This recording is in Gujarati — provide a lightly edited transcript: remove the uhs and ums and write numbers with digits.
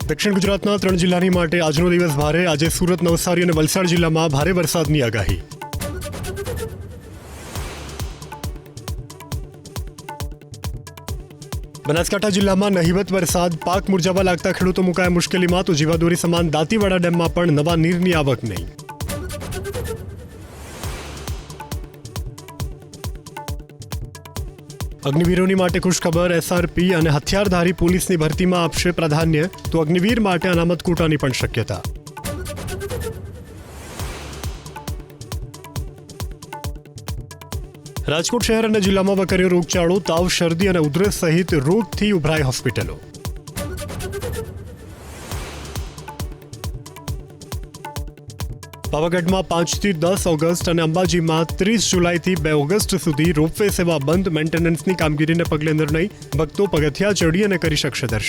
દક્ષિણ ગુજરાતના 3 જિલ્લાની માટે આજનો દિવસ ભારે. આજે સુરત, નવસારી અને વલસાડ જિલ્લામાં ભારે વરસાદની આગાહી. બનાસકાંઠા જિલ્લામાં નહિવત વરસાદ. પાક મુરઝાવા લાગતા ખેડૂતો મુકાયા મુશ્કેલીમાં. તો જીવાદોરી સમાન દાંતીવાડા ડેમમાં પણ નવા નીરની આવક નહીં. અગ્નિવીરોની માટે ખુશખબર. એસઆરપી અને હથિયારધારી પોલીસની ભરતીમાં આપશે પ્રાધાન્ય. તો અગ્નિવીર માટે અનામત કોટાની પણ શક્યતા. રાજકોટ શહેર અને જિલ્લામાં વકર્યો રોગચાળો. તાવ, શરદી અને ઉધરસ સહિત રોગથી ઉભરાઈ હોસ્પિટલો. પાવાગઢમાં 5 થી 10 ઓગસ્ટ અને અંબાજીમાં 30 જુલાઈથી 2 ઓગસ્ટ સુધી રોપવે સેવા બંધ. મેન્ટેનન્સની કામગીરીને પગલે નિર્ણય. ભક્તો પગથિયા ચડી અને કરી શકશે દર્શન.